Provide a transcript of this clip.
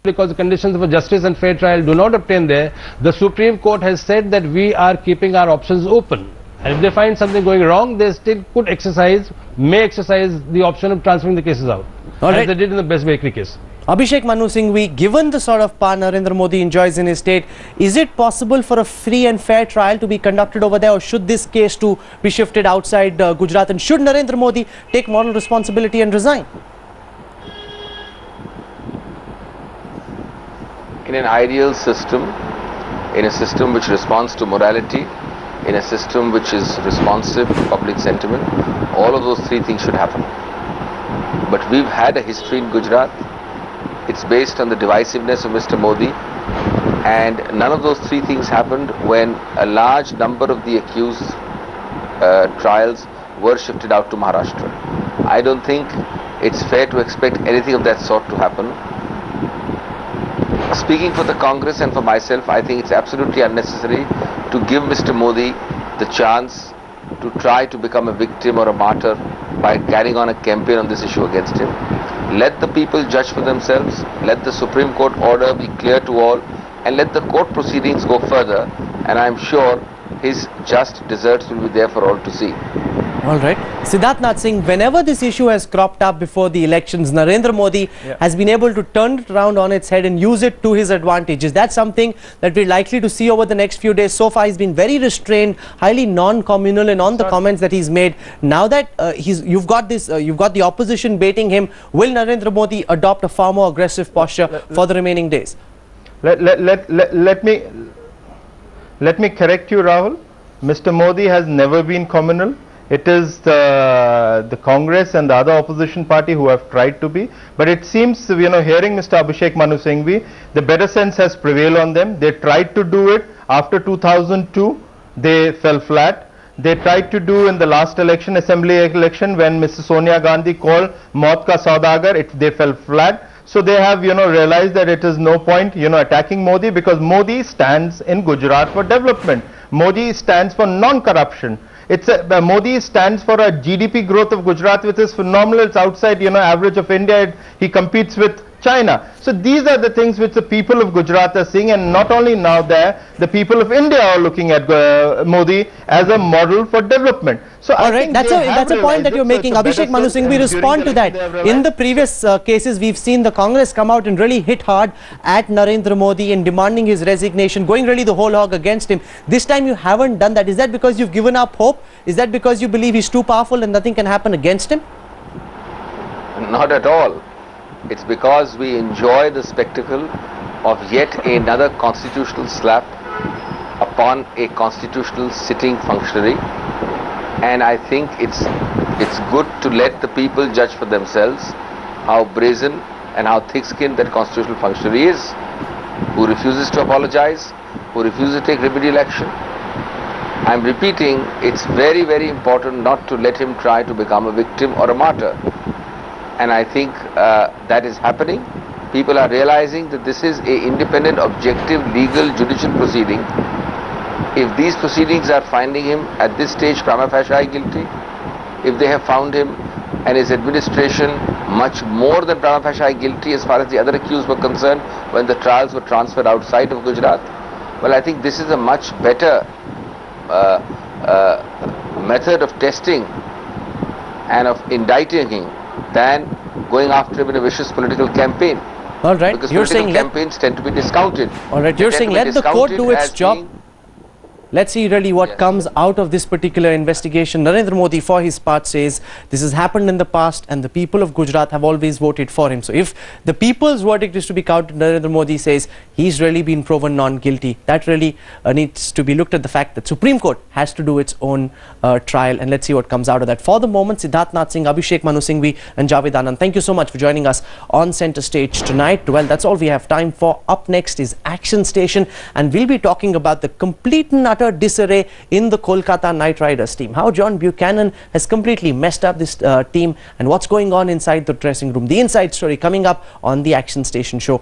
because the conditions of a justice and fair trial do not obtain there, the Supreme Court has said that we are keeping our options open. And if they find something going wrong, they still could exercise, may exercise the option of transferring the cases out. As they did in the Best Bakery case. Abhishek Manu Singhvi, given the sort of power Narendra Modi enjoys in his state, is it possible for a free and fair trial to be conducted over there, or should this case to be shifted outside Gujarat, and should Narendra Modi take moral responsibility and resign? In an ideal system, in a system which responds to morality, in a system which is responsive to public sentiment, all of those three things should happen. But we've had a history in Gujarat. It's based on the divisiveness of Mr. Modi, and none of those three things happened when a large number of the accused trials were shifted out to Maharashtra. I don't think it's fair to expect anything of that sort to happen. Speaking for the Congress and for myself, I think it's absolutely unnecessary to give Mr. Modi the chance to try to become a victim or a martyr by carrying on a campaign on this issue against him. Let the people judge for themselves, let the Supreme Court order be clear to all, and let the court proceedings go further, and I'm sure his just deserts will be there for all to see. All right. Siddharth Nath Singh, whenever this issue has cropped up before the elections, Narendra Modi has been able to turn it around on its head and use it to his advantage. Is that something that we're likely to see over the next few days? So far, he's been very restrained, highly non-communal in on the comments that he's made. Now that you've got the opposition baiting him, will Narendra Modi adopt a far more aggressive posture for the remaining days? Let me correct you, Rahul. Mr. Modi has never been communal. It is the Congress and the other opposition party who have tried to be. But it seems, hearing Mr. Abhishek Manu Singhvi, the better sense has prevailed on them. They tried to do it after 2002. They fell flat. They tried to do in the last election, assembly election, when Mrs. Sonia Gandhi called Maut ka Saudagar, they fell flat. So they have, realized that it is no point, attacking Modi, because Modi stands in Gujarat for development. Modi stands for non-corruption. Modi stands for a GDP growth of Gujarat which is phenomenal. It's outside, average of India. He competes with China. So these are the things which the people of Gujarat are seeing, and not only now there, the people of India are looking at Modi as a model for development. So all right, that's a point that you're making. Abhishek Manu Singhvi, respond to that. In the previous cases, we've seen the Congress come out and really hit hard at Narendra Modi in demanding his resignation, going really the whole hog against him. This time you haven't done that. Is that because you've given up hope? Is that because you believe he's too powerful and nothing can happen against him? Not at all. It's because we enjoy the spectacle of yet another constitutional slap upon a constitutional sitting functionary, and I think it's good to let the people judge for themselves how brazen and how thick-skinned that constitutional functionary is, who refuses to apologize, who refuses to take remedial action. I'm repeating, it's very, very important not to let him try to become a victim or a martyr. And I think that is happening. People are realizing that this is an independent, objective, legal, judicial proceeding. If these proceedings are finding him at this stage prima facie guilty, if they have found him and his administration much more than prima facie guilty as far as the other accused were concerned when the trials were transferred outside of Gujarat, well, I think this is a much better method of testing and of indicting him than going after him in a vicious political campaign. All right, because you're political saying campaigns tend to be discounted. All right, you're saying let the court do its job. Let's see really what comes out of this particular investigation. Narendra Modi, for his part, says this has happened in the past and the people of Gujarat have always voted for him. So if the people's verdict is to be counted, Narendra Modi says he's really been proven non-guilty. That really needs to be looked at, the fact that Supreme Court has to do its own trial, and let's see what comes out of that. For the moment, Siddharth Nath Singh, Abhishek Manu Singhvi and Javed Anand, thank you so much for joining us on Centre Stage tonight. Well, that's all we have time for. Up next is Action Station, and we'll be talking about the complete and utter disarray in the Kolkata Knight Riders team. How John Buchanan has completely messed up this team, and what's going on inside the dressing room. The inside story coming up on the Action Station show.